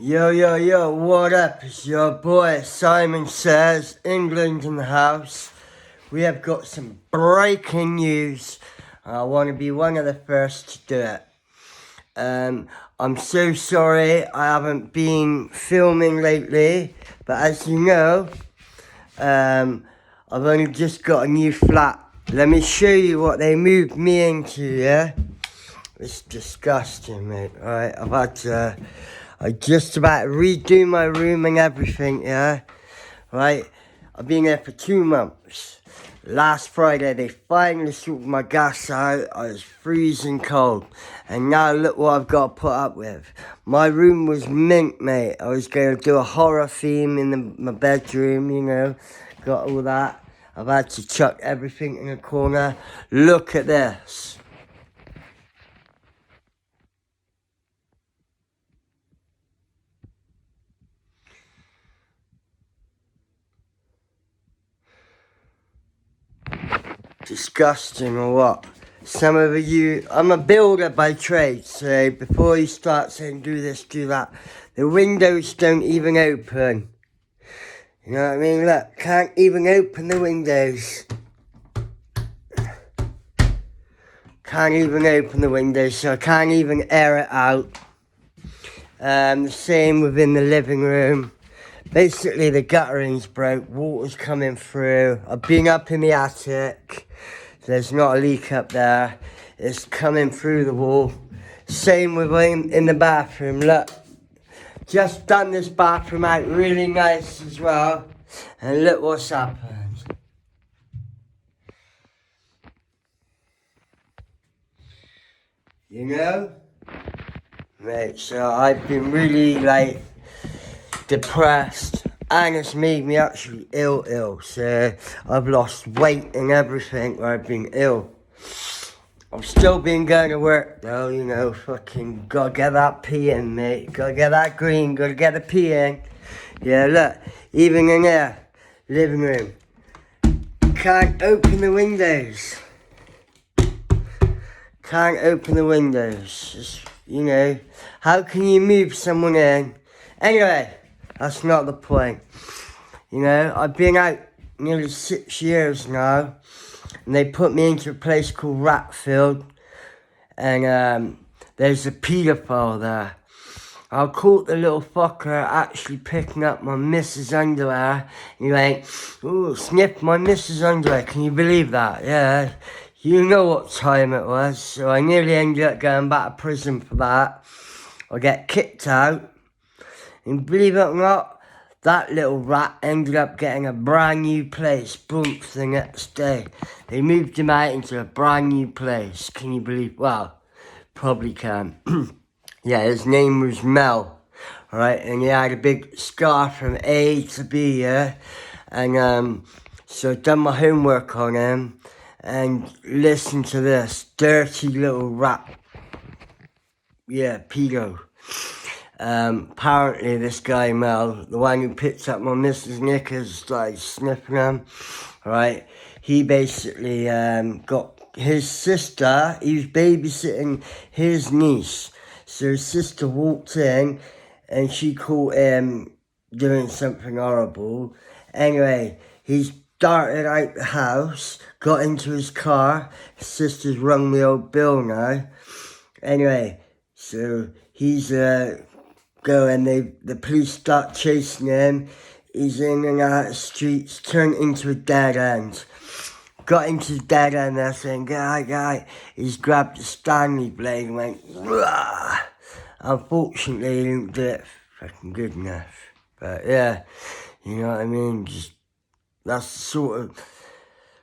Yo, yo, yo, what up? It's your boy Simon Says, England in the house. We have got some breaking news. I want to be one of the first to do it. I'm so sorry I haven't been filming lately, but as you know, I've only just got a new flat. Let me show you what they moved me into, yeah? It's disgusting, mate. Alright, I just about redo my room and everything, yeah? Right? I've been there for 2 months. Last Friday, they finally sorted my gas out. I was freezing cold. And now look what I've got to put up with. My room was mint, mate. I was going to do a horror theme in my bedroom, you know. Got all that. I've had to chuck everything in a corner. Look at this. Disgusting or what? Some of you, I'm a builder by trade, so before you start saying do this, do that, the windows don't even open. You know what I mean? Look, can't even open the windows. Can't even open the windows, so I can't even air it out. The same within the living room. Basically, the guttering's broke, water's coming through. I've been up in the attic. There's not a leak up there. It's coming through the wall. Same with in the bathroom. Look, just done this bathroom out really nice as well. And look what's happened. You know? Mate, so I've been really, depressed. And it's made me actually ill. So I've lost weight and everything where I've been ill. I've still been going to work though, you know, fucking gotta get that pee in, mate. Gotta get that green, gotta get the pee in. Yeah, look, even in there, living room. Can't open the windows. Can't open the windows. Just, you know, how can you move someone in? Anyway. That's not the point. You know, I've been out nearly 6 years now. And they put me into a place called Ratfield. And there's a paedophile there. I caught the little fucker actually picking up my missus' underwear. And he went, ooh, sniff my missus' underwear. Can you believe that? Yeah. You know what time it was. So I nearly ended up going back to prison for that. I get kicked out. And believe it or not, that little rat ended up getting a brand new place, boom, the next day. They moved him out into a brand new place. Can you believe? Well, probably can. Yeah, his name was Mel, alright? And he had a big scar from A to B, yeah? And so I done my homework on him. And listen to this, dirty little rat. Yeah, pedo. Apparently this guy Mel, the one who picked up my missus' knickers, started sniffing them, right? He basically got his sister, he was babysitting his niece. So his sister walked in and she caught him doing something horrible. Anyway, he darted out the house, got into his car, his sister's rung the old bill now. Anyway, so he's going, the police start chasing him. He's in and out of streets, turned into a dead end. Got into the dead end, they're saying, guy. He's grabbed the Stanley blade and went, rah! Unfortunately, he didn't do it fucking good enough. But yeah, you know what I mean? Just, that's the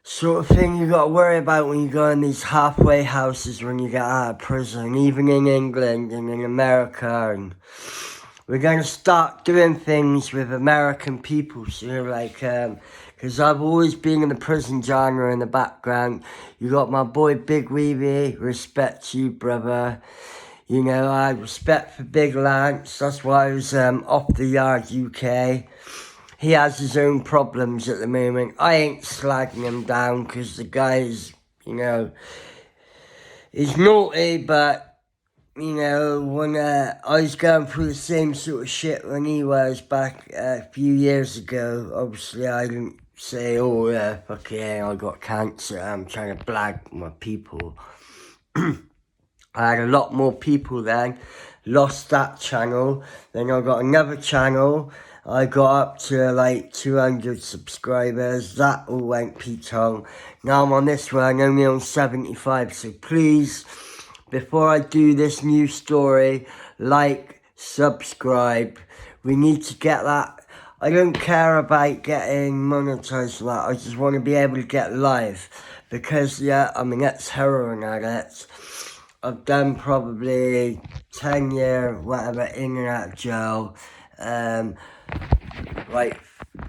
sort of thing you got to worry about when you go in these halfway houses when you get out of prison, even in England and in America. And we're going to start doing things with American people, so because I've always been in the prison genre in the background. You got my boy Big Weeby, respect you, brother. You know, I had respect for Big Lance, that's why I was off the yard UK. He has his own problems at the moment. I ain't slagging him down because the guy's, you know, he's naughty, but you know, when I was going through the same sort of shit when he was back a few years ago, obviously I didn't say, oh yeah, fuck yeah, I got cancer, I'm trying to blag my people. I had a lot more people then, lost that channel, then I got another channel, I got up to like 200 subscribers, that all went P-Tong. Now I'm on this one, only on 75, so please, before I do this new story, like, subscribe, we need to get that. I don't care about getting monetized for that, I just want to be able to get live, because yeah, I'm an ex-heroin addict. I've done probably 10 year, whatever, in and out of jail. Like,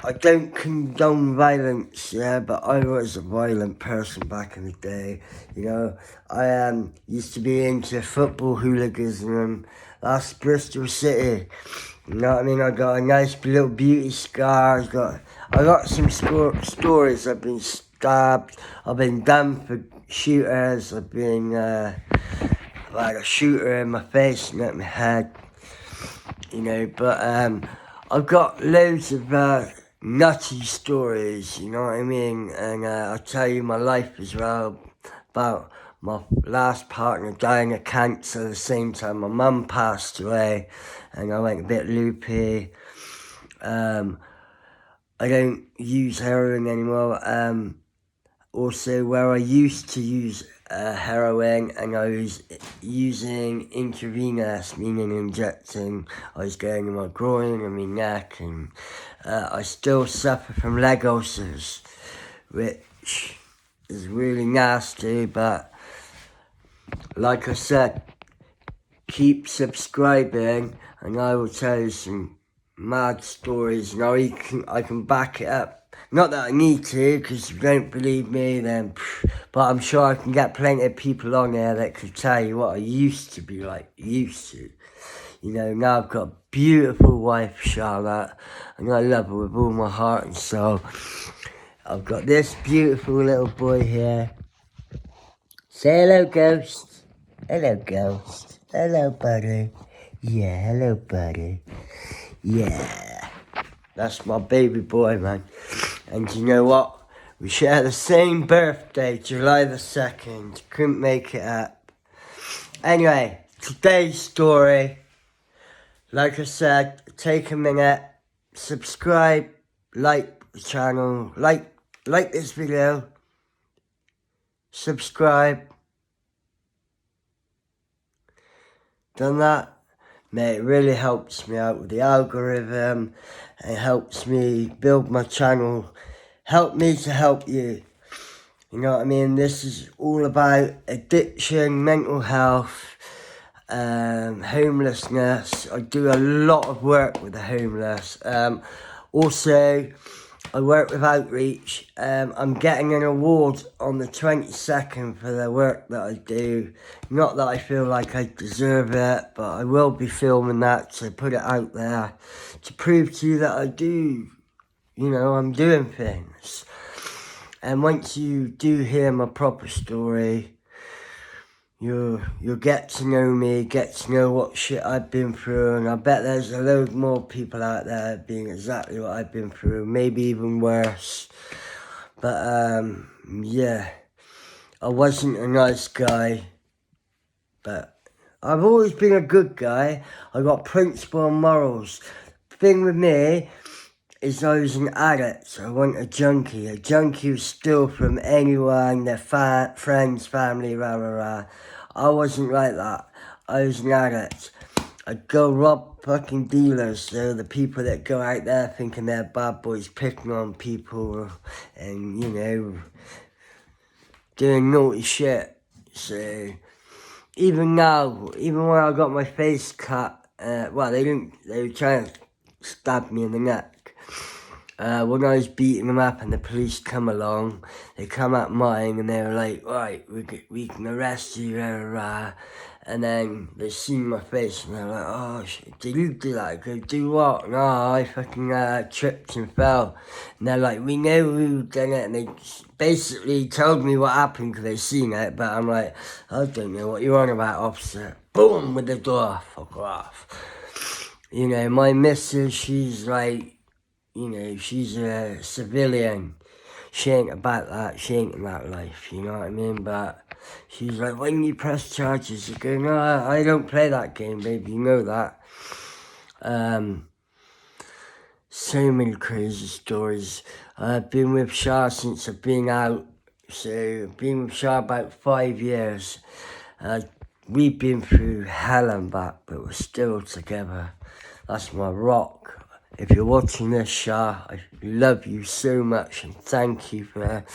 I don't condone violence, yeah, but I was a violent person back in the day, you know. I used to be into football hooliganism. That's Bristol City, you know what I mean? I got a nice little beauty scar. I got some stories. I've been stabbed, I've been done for shooters, I've been like a shooter in my face and at my head, you know, but I've got loads of nutty stories, you know what I mean, and I'll tell you my life as well, about my last partner dying of cancer at the same time my mum passed away, and I went a bit loopy. I don't use heroin anymore. Also, where I used to use heroin and I was using intravenous, meaning injecting, I was going in my groin and my neck, and I still suffer from leg ulcers, which is really nasty, but like I said, keep subscribing and I will tell you some mad stories. Now I can back it up. Not that I need to, because if you don't believe me, then, but I'm sure I can get plenty of people on there that could tell you what I used to be like, used to. You know, now I've got a beautiful wife, Charlotte, and I love her with all my heart and soul. I've got this beautiful little boy here. Say hello, Ghost. Hello, Ghost. Hello, buddy. Yeah, hello, buddy. Yeah. That's my baby boy, man. And you know what? We share the same birthday, July the 2nd. Couldn't make it up. Anyway, today's story. Like I said, take a minute. Subscribe. Like the channel. Like this video. Subscribe. Done that? Mate, it really helps me out with the algorithm. It helps me build my channel. Help me to help you. You know what I mean? This is all about addiction, mental health, homelessness. I do a lot of work with the homeless. Also, I work with outreach. I'm getting an award on the 22nd for the work that I do. Not that I feel like I deserve it, but I will be filming that to put it out there to prove to you that I do. You know, I'm doing things. And once you do hear my proper story, you'll get to know me, get to know what shit I've been through, and I bet there's a load more people out there being exactly what I've been through, maybe even worse. But yeah, I wasn't a nice guy, but I've always been a good guy. I got principle and morals. The thing with me is I was an addict. I wasn't a junkie. A junkie would steal from anyone, their friends, family, rah, rah, rah. I wasn't like that. I was an addict. I'd go rob fucking dealers, so the people that go out there thinking they're bad boys, picking on people and, you know, doing naughty shit. So, even now, even when I got my face cut, they were trying to stab me in the neck. When I was beating them up and the police come along, they come at mine and they were like, right, we can arrest you, rah, rah, rah. And then they seen my face and they're like, oh, did you do that? I go, do what? No, I fucking tripped and fell. And they're like, we know who done it. And they basically told me what happened because they seen it. But I'm like, I don't know what you're on about, officer. boom, with the door, fuck off. You know, my missus, she's like, you know, she's a civilian. She ain't about that, she ain't in that life, you know what I mean? But she's like, when you press charges, you go, no, I don't play that game, baby, you know that. So many crazy stories. I've been with Shah since I've been out, so I've been with Shah about 5 years. We've been through hell and back, but we're still together. That's my rock. If you're watching this, Shah, I love you so much and thank you for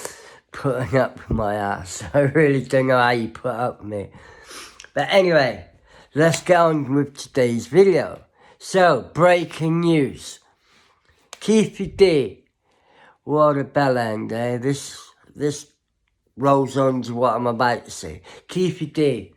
putting up with my ass. I really don't know how you put up with me. But anyway, let's get on with today's video. So, breaking news. Keefy D. What a bell end, eh? This rolls on to what I'm about to say. Keefy D.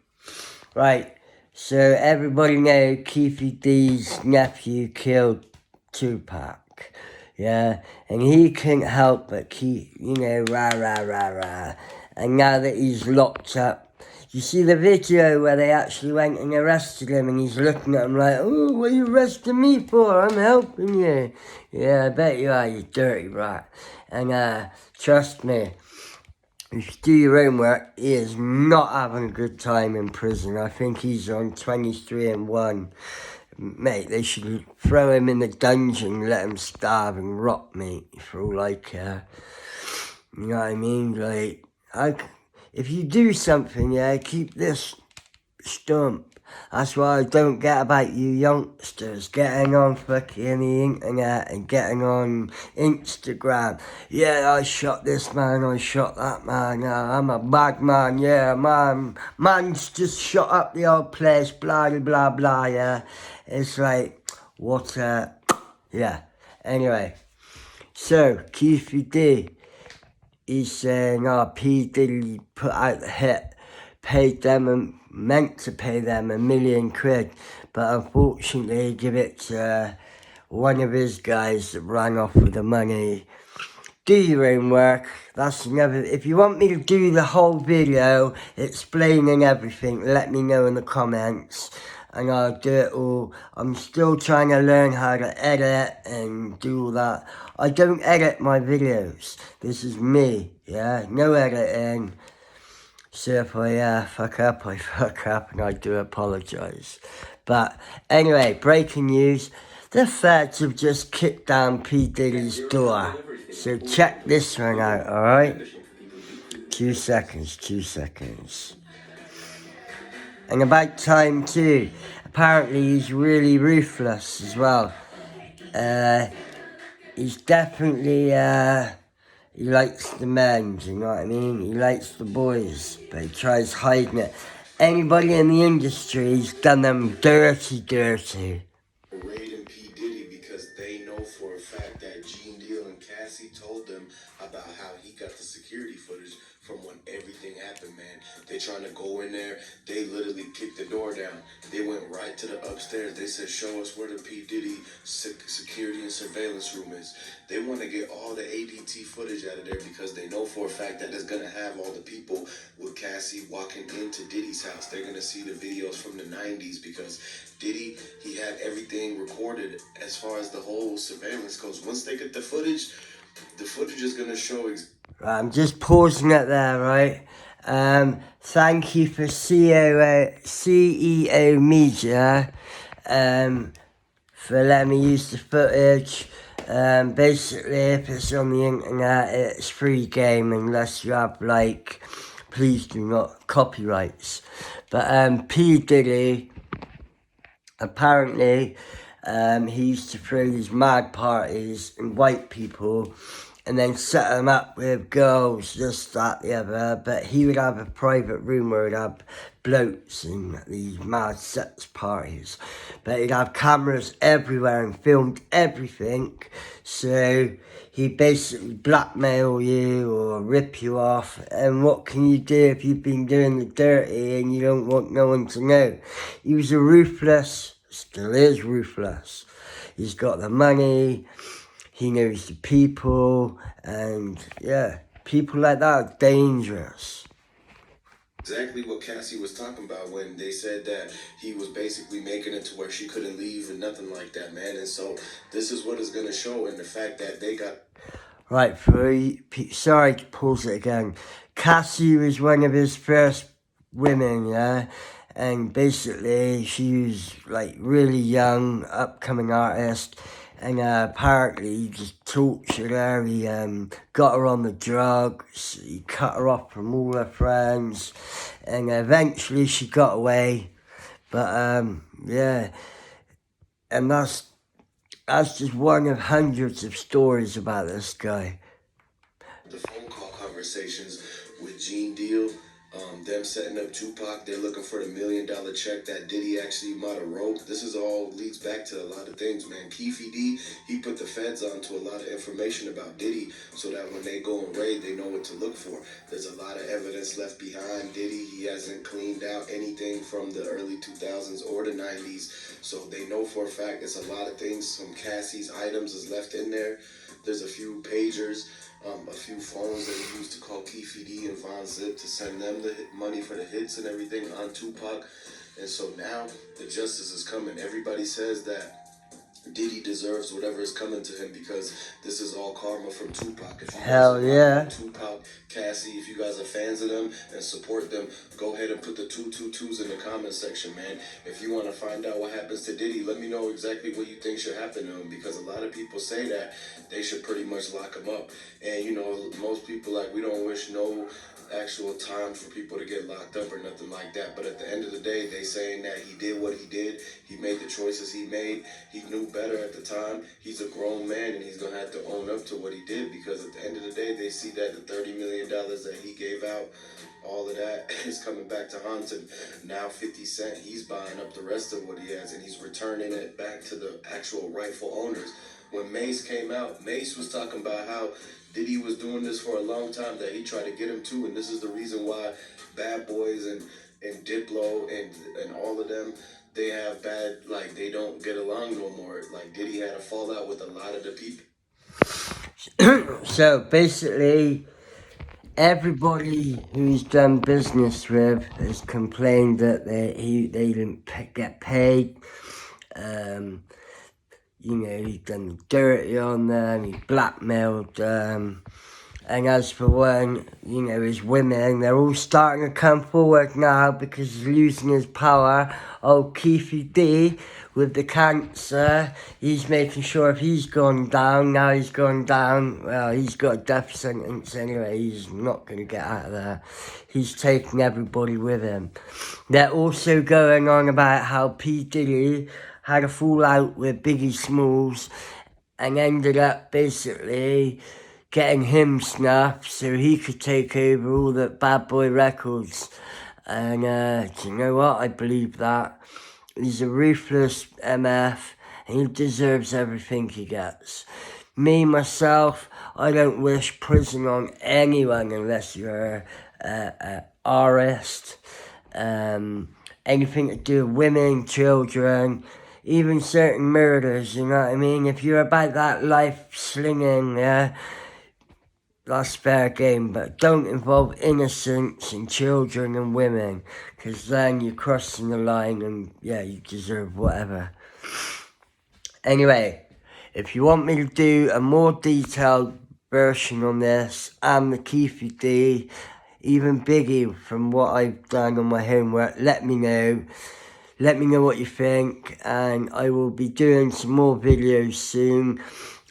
Right, so everybody know Keefy D's nephew killed Tupac. Yeah, and he couldn't help but keep, you know, rah, rah, rah, rah. And now that he's locked up, you see the video where they actually went and arrested him and he's looking at him like, oh, what are you arresting me for? I'm helping you. Yeah, I bet you are, you dirty rat. And trust me, if you do your homework, he is not having a good time in prison. I think he's on 23 and 1. Mate, they should throw him in the dungeon, let him starve and rot, mate, for all I care. You know what I mean? Like, if you do something, yeah, keep this stump. That's what I don't get about you youngsters getting on fucking the internet and getting on Instagram. Yeah, I shot this man, I shot that man, I'm a bad man, yeah, man's just shot up the old place, blah, blah, blah, blah, yeah. It's like, what yeah. Anyway, so, Keefy D, he's saying, P. Diddy put out the hit, paid them and meant to pay them £1 million, but unfortunately give it to one of his guys that ran off with the money. Do your own work. That's another. If you want me to do the whole video explaining everything, let me know in the comments and I'll do it all. I'm still trying to learn how to edit and do all that. I don't edit my videos. This is me, yeah? No editing. So if I fuck up, I fuck up and I do apologise. But anyway, breaking news. The feds have just kicked down P. Diddy's door. So check this one out, alright? 2 seconds. And about time too. Apparently he's really ruthless as well. He's definitely, he likes the men, do you know what I mean? He likes the boys, but he tries hiding it. Anybody in the industry's done them dirty. Raiding P. Diddy because they know for a fact that Gene Deal and Cassie told them about how he got the security footage from when everything happened, man. They trying to go in there. They literally kicked the door down. They went right to the upstairs. They said, show us where the P. Diddy security and surveillance room is. They want to get all the ADT footage out of there because they know for a fact that it's going to have all the people with Cassie walking into Diddy's house. They're going to see the videos from the 90s because Diddy, he had everything recorded as far as the whole surveillance goes. Once they get the footage is going to show... I'm just pausing it there, right? Thank you for CEO Media for letting me use the footage. Basically, if it's on the internet, it's free game unless you have, like, please do not, copyrights. But P. Diddy, apparently, he used to throw these mad parties, invite people, and then set them up with girls, this, that, the other. But he would have a private room where he'd have blokes and these mad sex parties. But he'd have cameras everywhere and filmed everything. So he'd basically blackmail you or rip you off. And what can you do if you've been doing the dirty and you don't want no one to know? He was a ruthless, still is ruthless. He's got the money. He knows the people, and yeah, people like that are dangerous. exactly what Cassie was talking about when they said that he was basically making it to where she couldn't leave and nothing like that, man. And so this is what it's gonna show, and the fact that they got Right, sorry to pause it again. Cassie was one of his first women, yeah? And basically, she was like really young, upcoming artist. And apparently, he just tortured her. He got her on the drugs. He cut her off from all her friends. And eventually, she got away. But yeah. And that's just one of hundreds of stories about this guy. the phone call conversations with Gene Deal, them setting up Tupac. They're looking for the $1 million check that Diddy actually might have wrote. This is all leads back to a lot of things, man. Keefy D, he put the feds onto a lot of information about Diddy so that when they go and raid, they know what to look for. There's a lot of evidence left behind Diddy. He hasn't cleaned out anything from the early 2000s or the 90s. So they know for a fact there's a lot of things. Some Cassie's items is left in there. There's a few pagers, a few phones that he used to call Keefy D and Von Zip to send them the money for the hits and everything on Tupac. And so now the justice is coming. Everybody says that Diddy deserves whatever is coming to him because this is all karma from Tupac. If you Hell yeah. Tupac, Cassie, if you guys are fans of them and support them, go ahead and put the 222s in the comment section, man. If you want to find out what happens to Diddy, let me know exactly what you think should happen to him because a lot of people say that they should pretty much lock him up. And you know, most people like we don't wish no actual time for people to get locked up or nothing like that. But at the end of the day, they saying that he did what he did. He made the choices he made. He knew better at the time. He's a grown man and he's going to have to own up to what he did because at the end of the day, they see that the $30 million that he gave out, all of that is coming back to haunt him. Now 50 Cent, he's buying up the rest of what he has and he's returning it back to the actual rightful owners. When Mace came out, Mace was talking about how Diddy was doing this for a long time, that he tried to get him too, and this is the reason why Bad Boys and Diplo and all of them, they have bad, like, they don't get along no more. Like, Diddy had a fallout with a lot of the people. So basically, everybody who's done business with has complained that they didn't get paid. You know, he's done dirty on them, he blackmailed them. And as for one, you know, his women, they're all starting to come forward now because he's losing his power. Oh, Keefy D, with the cancer, he's making sure if he's gone down, now he's gone down, well, he's got a death sentence anyway, he's not going to get out of there. He's taking everybody with him. They're also going on about how P. Diddy had a fallout with Biggie Smalls and ended up basically getting him snuffed so he could take over all the Bad Boy Records. And do you know what? I believe that. He's a ruthless MF and he deserves everything he gets. Me, myself, I don't wish prison on anyone unless you're an artist. Anything to do with women, children, even certain murders, you know what I mean? If you're about that life slinging, yeah, that's fair game, but don't involve innocents and children and women, because then you're crossing the line and, yeah, you deserve whatever. Anyway, if you want me to do a more detailed version on this, and the Keefy D, even Biggie, from what I've done on my homework, let me know. Let me know what you think, and I will be doing some more videos soon.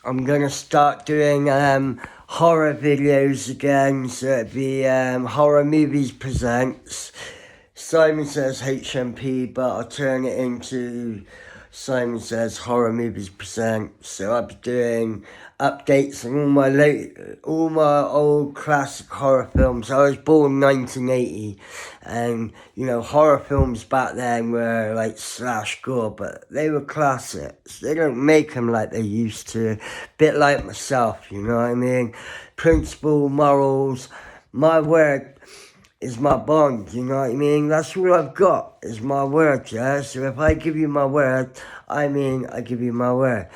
I'm going to start doing horror videos again, so it'll be Horror Movies Presents. Simon Says HMP, but I'll turn it into Simon Says Horror Movies Presents. So I'll be doing updates on all my old classic horror films. I was born 1980, and you know, horror films back then were like slash gore, but they were classics. They don't make them like they used to. Bit like myself, you know what I mean? Principle, morals, my word is my bond, you know what I mean? That's all I've got, is my word, yeah? So if I give you my word, I mean I give you my word.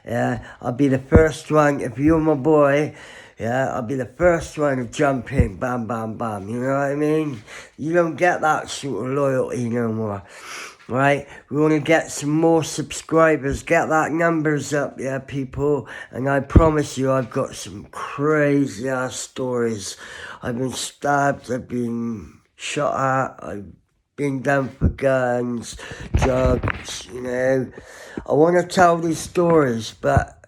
Yeah, I'll be the first one. If you're my boy, yeah, I'll be the first one to jump in. Bam, bam, bam. You know what I mean? You don't get that sort of loyalty no more. Right? We want to get some more subscribers. Get that numbers up, yeah, people. And I promise you, I've got some crazy ass stories. I've been stabbed. I've been shot at. I've been done for guns, drugs, you know. I want to tell these stories, but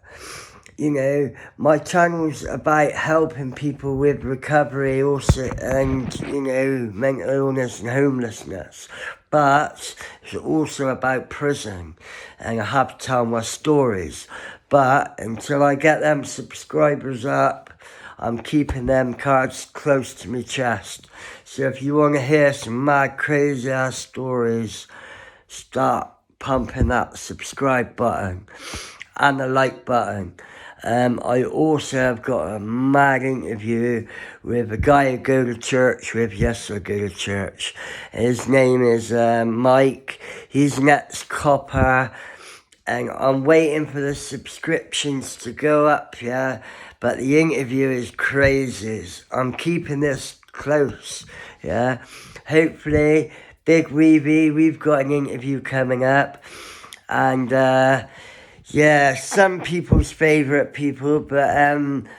you know, my channel's about helping people with recovery also and, you know, mental illness and homelessness. But it's also about prison, and I have to tell my stories. But until I get them subscribers up, I'm keeping them cards close to my chest. So if you want to hear some mad, crazy ass stories, start pumping that subscribe button and the like button. I also have got a mad interview with a guy I go to church with. Yes, I go to church. His name is Mike. He's an ex-copper. And I'm waiting for the subscriptions to go up, yeah. But the interview is crazy. I'm keeping this close, yeah. Hopefully, Big Weeby, we've got an interview coming up. And, yeah, some people's favourite people, but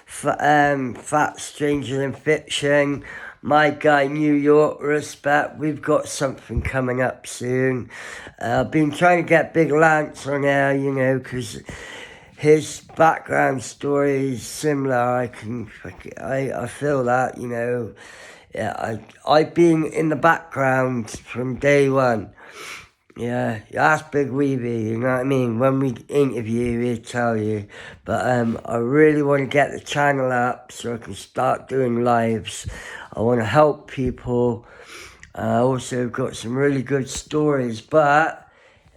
Fat Stranger Than Fiction, my guy New York, respect, we've got something coming up soon. I've been trying to get Big Lance on there, you know, because his background story is similar. I feel that, you know. Yeah, I've been in the background from day one. Yeah, ask Big Weeby, you know what I mean? When we interview, he'll tell you. But I really want to get the channel up so I can start doing lives. I want to help people. I also got some really good stories. But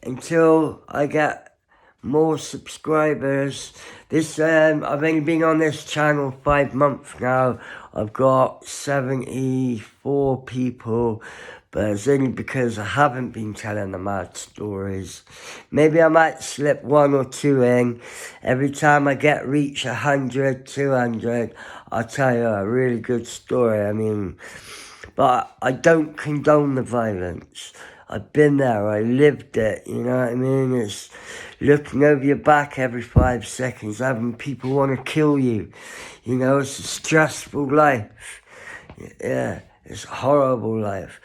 until I get more subscribers, I've only been on this channel 5 months now. I've got 74 people. But it's only because I haven't been telling the mad stories. Maybe I might slip 1 or 2 in. Every time I reach 100, 200, I'll tell you a really good story. I mean, but I don't condone the violence. I've been there, I lived it, you know what I mean? It's looking over your back every 5 seconds, having people want to kill you. You know, it's a stressful life. Yeah, it's a horrible life.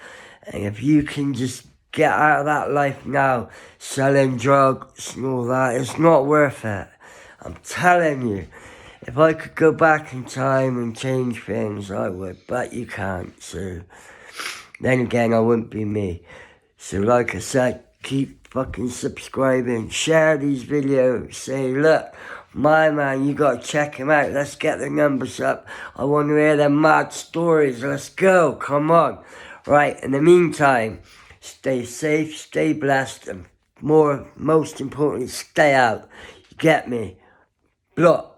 And if you can just get out of that life now, selling drugs and all that, it's not worth it. I'm telling you. If I could go back in time and change things, I would. But you can't, so then again, I wouldn't be me. So like I said, keep fucking subscribing, share these videos, say, look, my man, you gotta check him out, let's get the numbers up, I want to hear them mad stories, let's go, come on. Right, in the meantime, stay safe, stay blessed, and most importantly, stay out. You get me? Block.